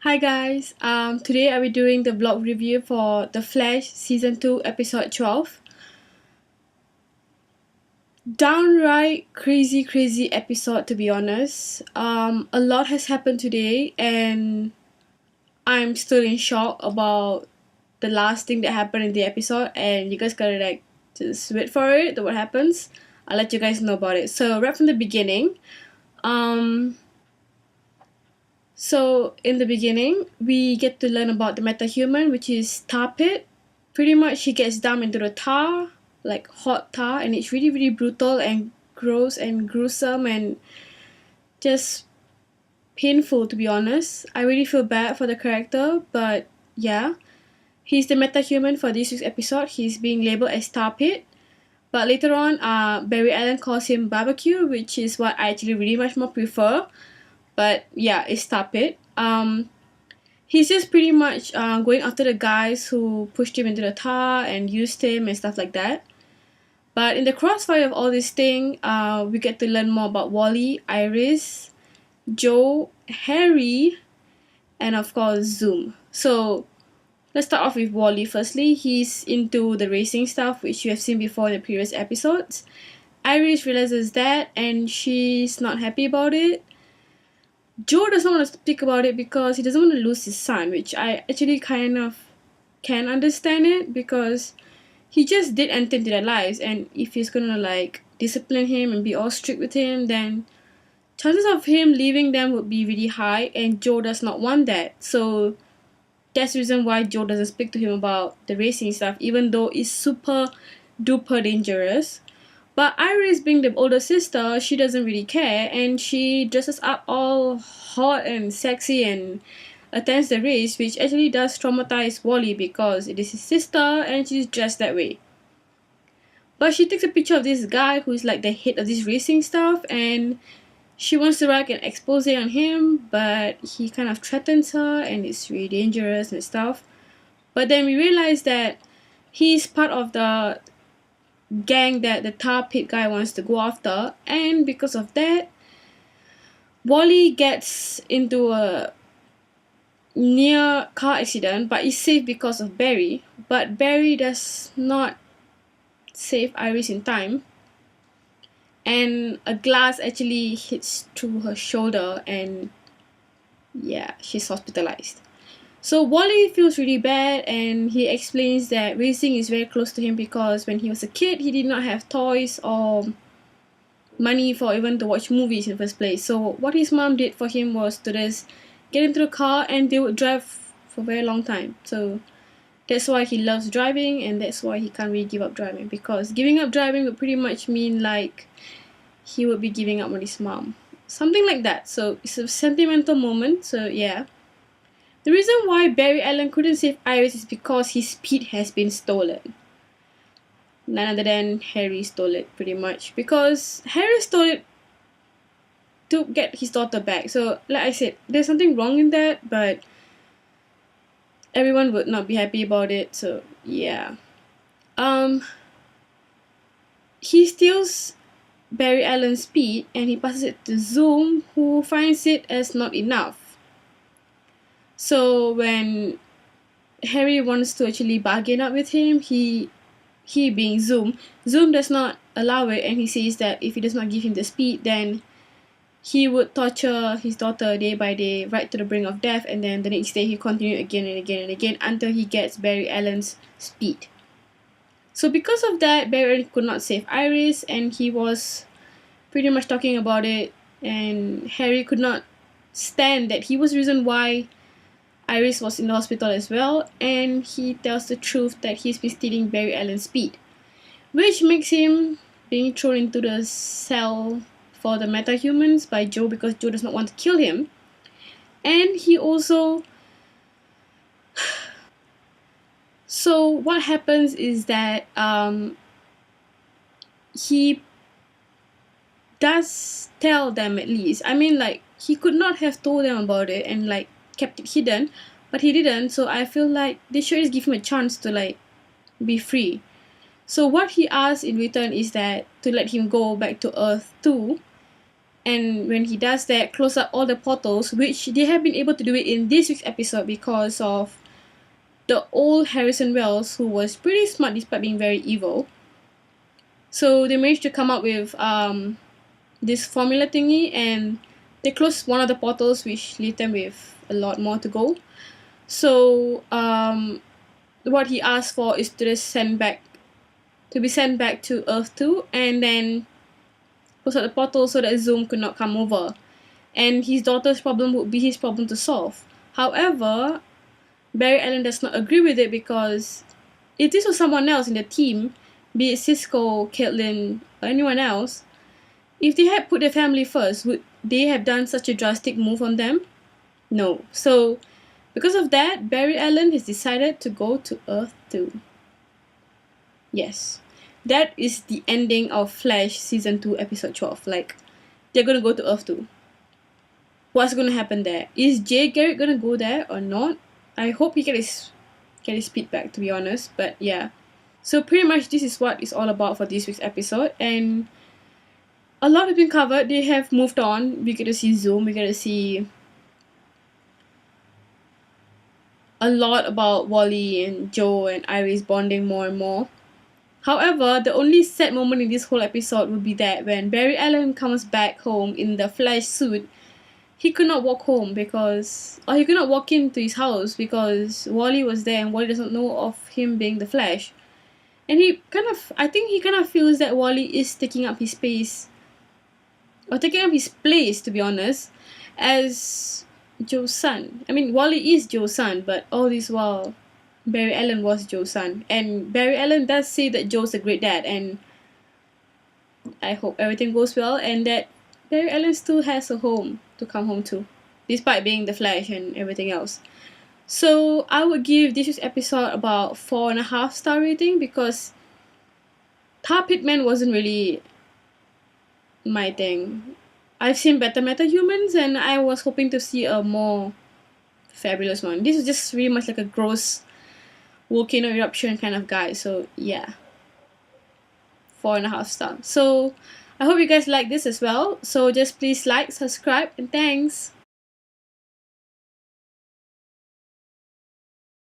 Hi guys, today I'll be doing the vlog review for The Flash Season 2 Episode 12. Downright crazy episode, to be honest. A lot has happened today and I'm still in shock about the last thing that happened in the episode, and you guys gotta just wait for it to what happens. I'll let you guys know about it. So right from the beginning, um So in the beginning, we get to learn about the metahuman, which is tar pit. Pretty much, he gets dumped into the tar, like hot tar, and it's really brutal and gross and gruesome and just painful, to be honest. I really feel bad for the character, but yeah, he's the metahuman for this week's episode. He's being labeled as tar pit. But later on, Barry Allen calls him barbecue, which is what I actually really much more prefer. But yeah, it's tar pit. He's just pretty much going after the guys who pushed him into the tar and used him and stuff like that. But in the crossfire of all this thing, we get to learn more about Wally, Iris, Joe, Harry, and of course Zoom. So let's start off with Wally firstly. He's into the racing stuff, which you have seen before in the previous episodes. Iris realizes that and she's not happy about it. Joe doesn't want to speak about it because he doesn't want to lose his son, which I actually kind of can understand it because he just did enter into their lives, and if he's gonna discipline him and be all strict with him, then chances of him leaving them would be really high, and Joe does not want that. So that's the reason why Joe doesn't speak to him about the racing stuff, even though it's super duper dangerous. But Iris, being the older sister, she doesn't really care, and she dresses up all hot and sexy and attends the race, which actually does traumatize Wally because it is his sister and she's dressed that way. But she takes a picture of this guy who's like the head of this racing stuff, and she wants to write an expose on him, but he kind of threatens her and it's really dangerous and stuff. But then we realize that he's part of the gang that the tar pit guy wants to go after, and because of that, Wally gets into a near car accident, but is saved because of Barry. But Barry does not save Iris in time, and a glass actually hits through her shoulder, and yeah, she's hospitalized. So Wally feels really bad, and he explains that racing is very close to him because when he was a kid, he did not have toys or money for even to watch movies in the first place. So what his mom did for him was to just get into the car and they would drive for a very long time. So that's why he loves driving, and that's why he can't really give up driving, because giving up driving would pretty much mean like he would be giving up on his mom. Something like that. So it's a sentimental moment. So yeah. The reason why Barry Allen couldn't save Iris is because his speed has been stolen. None other than Harry stole it, pretty much. Because Harry stole it to get his daughter back. So, like I said, there's something wrong in that, but everyone would not be happy about it. So, yeah. He steals Barry Allen's speed and he passes it to Zoom, who finds it as not enough. So when Harry wants to actually bargain up with him, he being Zoom does not allow it, and he says that if he does not give him the speed, then he would torture his daughter day by day, right to the brink of death, and then the next day he continued again and again and again until he gets Barry Allen's speed. So because of that, Barry Allen could not save Iris, and he was pretty much talking about it, and Harry could not stand that he was the reason why Iris was in the hospital as well, and he tells the truth that he's been stealing Barry Allen's speed, which makes him being thrown into the cell for the metahumans by Joe because Joe does not want to kill him. And he also... So what happens is that he does tell them, at least. I mean, like, he could not have told them about it and like kept it hidden, but he didn't. So I feel like they should just give him a chance to like be free. So what he asks in return is that to let him go back to Earth 2 And when he does that, close up all the portals, which they have been able to do it in this week's episode because of the old Harrison Wells, who was pretty smart despite being very evil. So they managed to come up with this formula thingy, and they closed one of the portals, which leave them with a lot more to go. So what he asked for is to just be sent back to Earth 2, and then close out the portal so that Zoom could not come over. And his daughter's problem would be his problem to solve. However, Barry Allen does not agree with it because if this was someone else in the team, be it Cisco, Caitlin, or anyone else, if they had put their family first, would they have done such a drastic move on them? No. So, because of that, Barry Allen has decided to go to Earth 2. Yes. That is the ending of Flash Season 2, Episode 12. Like, they're gonna go to Earth 2. What's gonna happen there? Is Jay Garrick gonna go there or not? I hope he get his speed back, to be honest. But yeah. So pretty much this is what it's all about for this week's episode. And a lot has been covered. They have moved on. We get to see Zoom. We get to see a lot about Wally and Joe and Iris bonding more and more. However, the only sad moment in this whole episode would be that when Barry Allen comes back home in the Flash suit, he could not walk home he could not walk into his house because Wally was there and Wally doesn't know of him being the Flash. And I think he kind of feels that Wally is taking up his space, or taking up his place, to be honest, as Joe's son. I mean, Wally is Joe's son, but all this while, Barry Allen was Joe's son. And Barry Allen does say that Joe's a great dad, and I hope everything goes well and that Barry Allen still has a home to come home to, despite being the Flash and everything else. So I would give this week's episode about 4.5 star rating because Tar Pitman wasn't really my thing. I've seen better metahumans and I was hoping to see a more fabulous one. This is just really much like a gross volcano eruption kind of guy. So yeah, 4.5 stars. So I hope you guys like this as well. So just please like, subscribe, and thanks.